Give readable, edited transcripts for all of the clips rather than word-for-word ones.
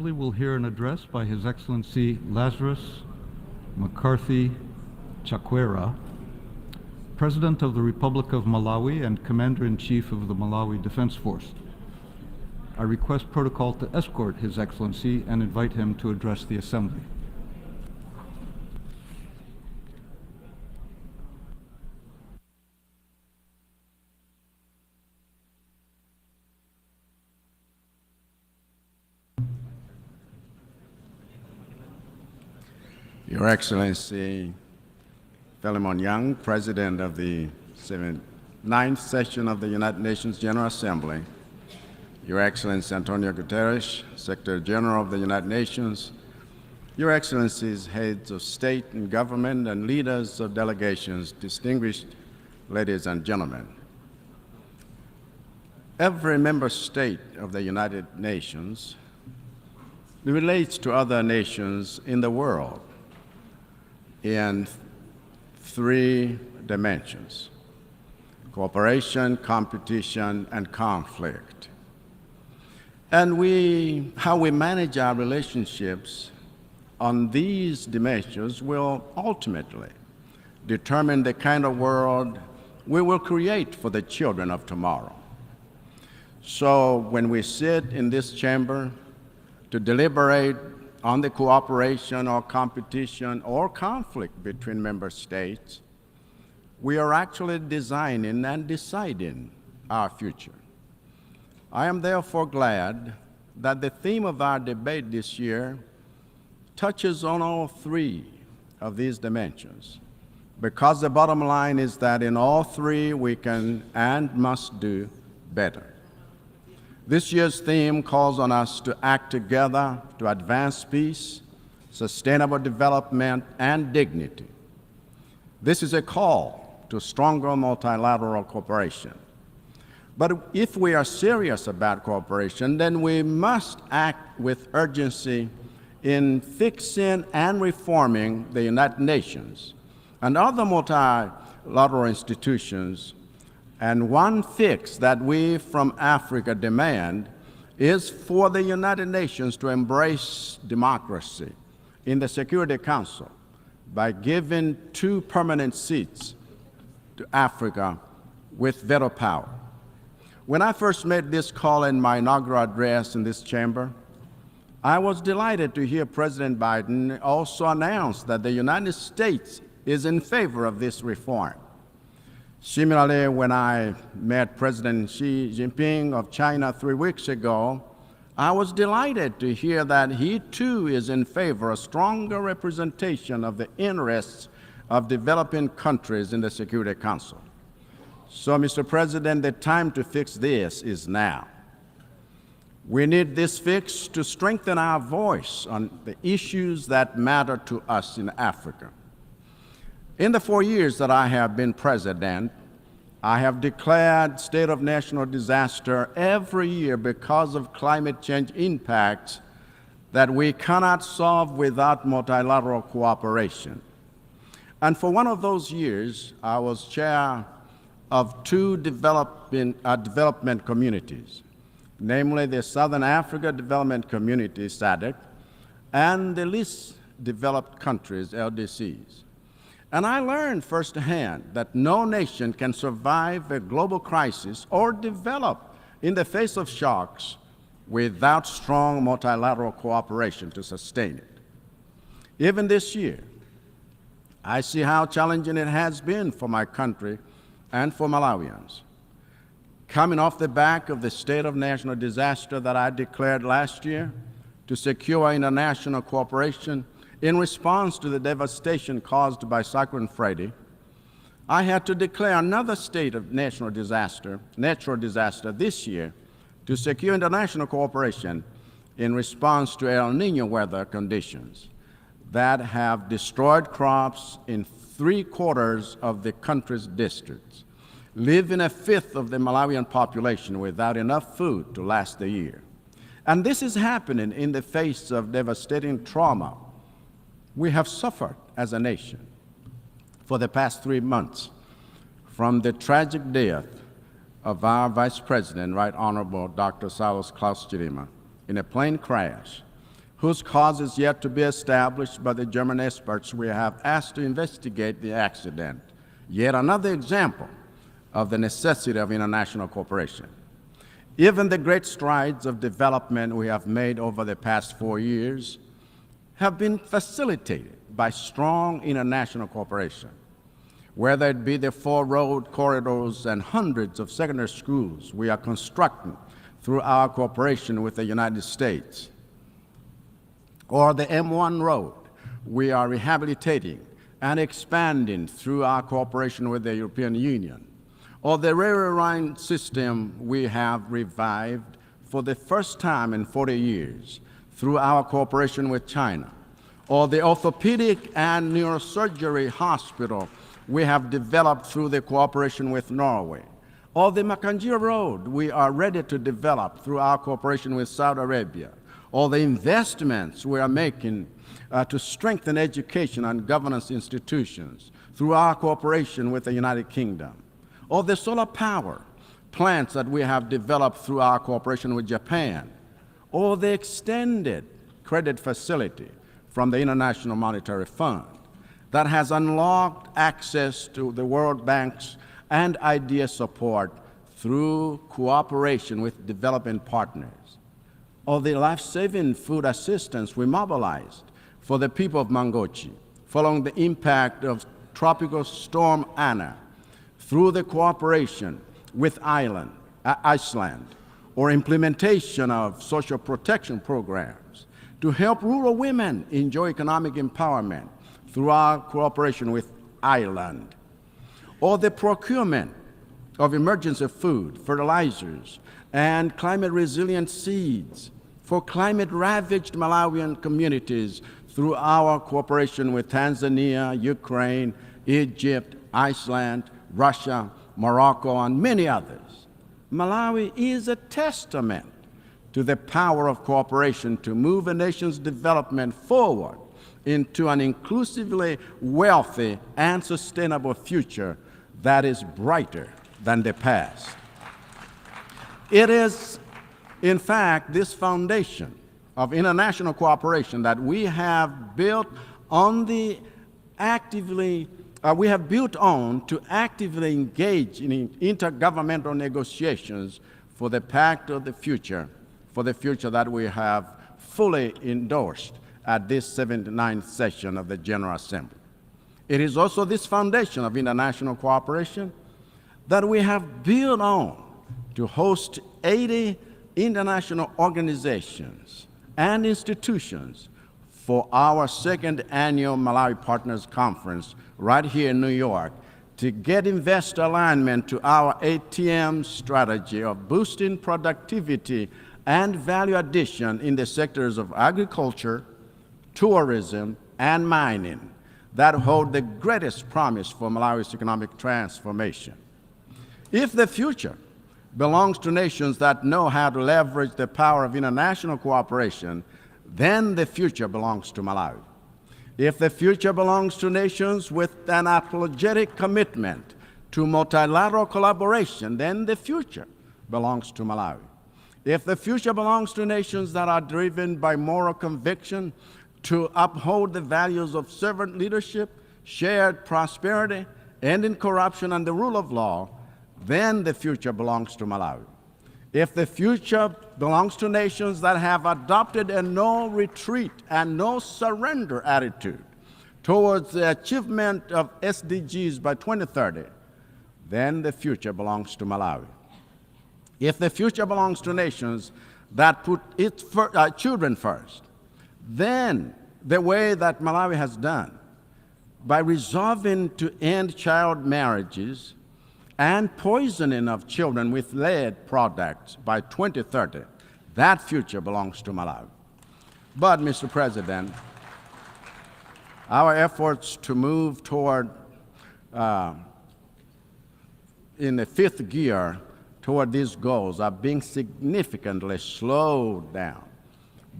Assembly will hear an address by His Excellency Lazarus McCarthy Chakwera, President of the Republic of Malawi and Commander-in-Chief of the Malawi Defense Force. I request protocol to escort His Excellency and invite him to address the Assembly. Your Excellency Philemon Young, President of the 9th Session of the United Nations General Assembly, Your Excellency Antonio Guterres, Secretary General of the United Nations, Your Excellencies, heads of state and government, and leaders of delegations, distinguished ladies and gentlemen. Every member state of the United Nations relates to other nations in the world in three dimensions: cooperation, competition, and conflict. And how we manage our relationships on these dimensions will ultimately determine the kind of world we will create for the children of tomorrow. So when we sit in this chamber to deliberate on the cooperation or competition or conflict between member states, we are actually designing and deciding our future. I am therefore glad that the theme of our debate this year touches on all three of these dimensions, because the bottom line is that in all three we can and must do better. This year's theme calls on us to act together to advance peace, sustainable development, and dignity. This is a call to stronger multilateral cooperation. But if we are serious about cooperation, then we must act with urgency in fixing and reforming the United Nations and other multilateral institutions. And one fix that we from Africa demand is for the United Nations to embrace democracy in the Security Council by giving 2 permanent seats to Africa with veto power. When I first made this call in my inaugural address in this chamber, I was delighted to hear President Biden also announce that the United States is in favor of this reform. Similarly, when I met President Xi Jinping of China 3 weeks ago, I was delighted to hear that he too is in favor of stronger representation of the interests of developing countries in the Security Council. So, Mr. President, the time to fix this is now. We need this fix to strengthen our voice on the issues that matter to us in Africa. In the 4 years that I have been president, I have declared state of national disaster every year because of climate change impacts that we cannot solve without multilateral cooperation. And for one of those years, I was chair of 2 development communities, namely the Southern Africa Development Community, SADC, and the Least Developed Countries, LDCs. And I learned firsthand that no nation can survive a global crisis or develop in the face of shocks without strong multilateral cooperation to sustain it. Even this year, I see how challenging it has been for my country and for Malawians. Coming off the back of the state of national disaster that I declared last year to secure international cooperation in response to the devastation caused by Cyclone Freddy, I had to declare another state of natural disaster this year to secure international cooperation in response to El Niño weather conditions that have destroyed crops in 3/4 of the country's districts, leaving 1/5 of the Malawian population without enough food to last the year. And this is happening in the face of devastating trauma we have suffered as a nation for the past 3 months, from the tragic death of our Vice President, Right Honorable Dr. Saulos Klaus Chilima, in a plane crash, whose cause is yet to be established by the German experts we have asked to investigate the accident. Yet another example of the necessity of international cooperation. Even the great strides of development we have made over the past 4 years have been facilitated by strong international cooperation. Whether it be the 4 road corridors and hundreds of secondary schools we are constructing through our cooperation with the United States, or the M1 road we are rehabilitating and expanding through our cooperation with the European Union, or the railway line system we have revived for the first time in 40 years through our cooperation with China, or the orthopedic and neurosurgery hospital we have developed through the cooperation with Norway, or the Makanjira Road we are ready to develop through our cooperation with Saudi Arabia, or the investments we are making to strengthen education and governance institutions through our cooperation with the United Kingdom, or the solar power plants that we have developed through our cooperation with Japan, or the extended credit facility from the International Monetary Fund that has unlocked access to the World Bank's and IDEA support through cooperation with developing partners, or the life-saving food assistance we mobilized for the people of Mangochi following the impact of Tropical Storm Anna through the cooperation with Iceland, or implementation of social protection programs to help rural women enjoy economic empowerment through our cooperation with Ireland, or the procurement of emergency food, fertilizers, and climate-resilient seeds for climate-ravaged Malawian communities through our cooperation with Tanzania, Ukraine, Egypt, Iceland, Russia, Morocco, and many others. Malawi is a testament to the power of cooperation to move a nation's development forward into an inclusively wealthy and sustainable future that is brighter than the past. It is, in fact, this foundation of international cooperation that we have built on to actively engage in intergovernmental negotiations for the pact of the future, for the future that we have fully endorsed at this 79th session of the General Assembly. It is also this foundation of international cooperation that we have built on to host 80 international organizations and institutions for our second annual Malawi Partners Conference right here in New York to get investor alignment to our ATM strategy of boosting productivity and value addition in the sectors of agriculture, tourism, and mining that hold the greatest promise for Malawi's economic transformation. If the future belongs to nations that know how to leverage the power of international cooperation, then the future belongs to Malawi. If the future belongs to nations with an apologetic commitment to multilateral collaboration, then the future belongs to Malawi. If the future belongs to nations that are driven by moral conviction to uphold the values of servant leadership, shared prosperity, ending corruption, and the rule of law, then the future belongs to Malawi. If the future belongs to nations that have adopted a no retreat and no surrender attitude towards the achievement of SDGs by 2030, then the future belongs to Malawi. If the future belongs to nations that put its children first, then the way that Malawi has done, by resolving to end child marriages and poisoning of children with lead products by 2030, that future belongs to Malawi. But, Mr. President, our efforts to move toward, in the fifth gear, toward these goals are being significantly slowed down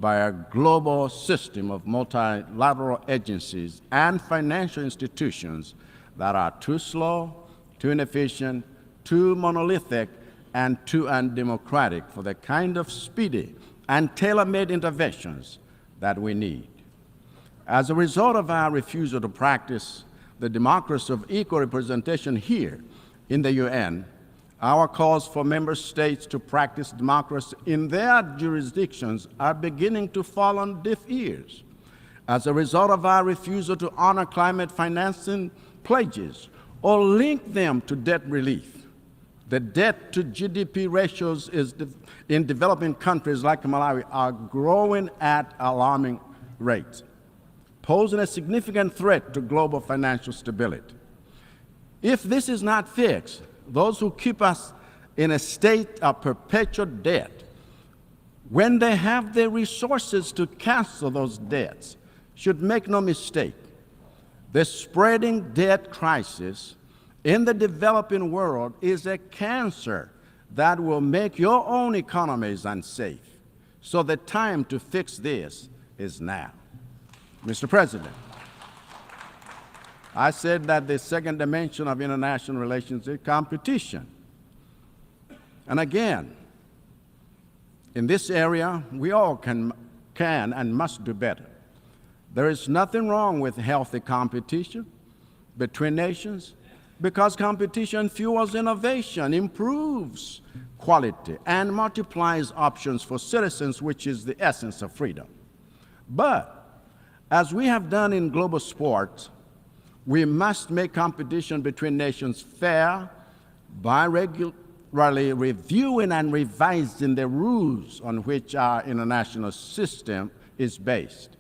by a global system of multilateral agencies and financial institutions that are too slow, too inefficient, too monolithic, and too undemocratic for the kind of speedy and tailor-made interventions that we need. As a result of our refusal to practice the democracy of equal representation here in the UN, our calls for member states to practice democracy in their jurisdictions are beginning to fall on deaf ears. As a result of our refusal to honor climate financing pledges or link them to debt relief, the debt to GDP ratios in developing countries like Malawi are growing at alarming rates, posing a significant threat to global financial stability. If this is not fixed, those who keep us in a state of perpetual debt, when they have the resources to cancel those debts, should make no mistake, the spreading debt crisis in the developing world is a cancer that will make your own economies unsafe. So the time to fix this is now. Mr. President, I said that the second dimension of international relations is competition. And again, in this area, we all can and must do better. There is nothing wrong with healthy competition between nations because competition fuels innovation, improves quality, and multiplies options for citizens, which is the essence of freedom. But as we have done in global sports, we must make competition between nations fair by regularly reviewing and revising the rules on which our international system is based,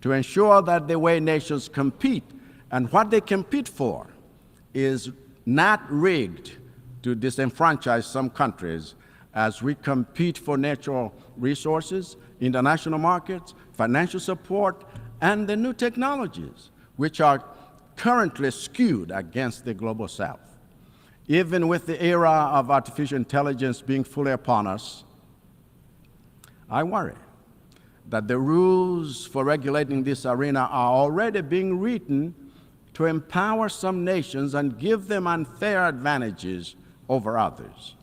to ensure that the way nations compete and what they compete for is not rigged to disenfranchise some countries as we compete for natural resources, international markets, financial support, and the new technologies, which are currently skewed against the global South. Even with the era of artificial intelligence being fully upon us, I worry that the rules for regulating this arena are already being written to empower some nations and give them unfair advantages over others.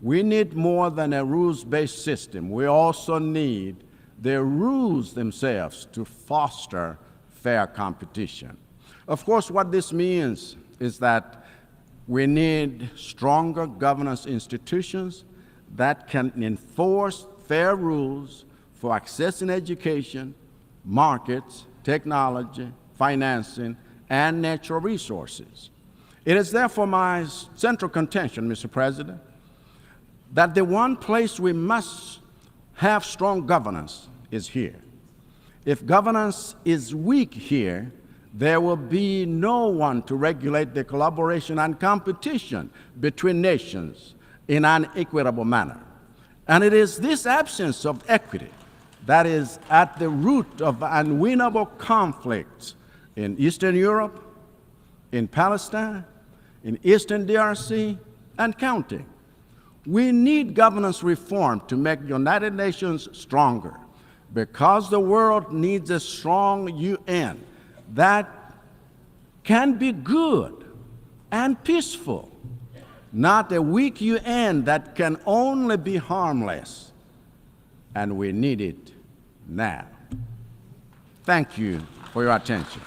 We need more than a rules-based system. We also need the rules themselves to foster fair competition. Of course, what this means is that we need stronger governance institutions that can enforce fair rules for accessing education, markets, technology, financing, and natural resources. It is therefore my central contention, Mr. President, that the one place we must have strong governance is here. If governance is weak here, there will be no one to regulate the collaboration and competition between nations in an equitable manner. And it is this absence of equity that is at the root of unwinnable conflicts in Eastern Europe, in Palestine, in Eastern DRC, and counting. We need governance reform to make United Nations stronger because the world needs a strong UN that can be good and peaceful, not a weak UN that can only be harmless. And we need it now. Thank you for your attention.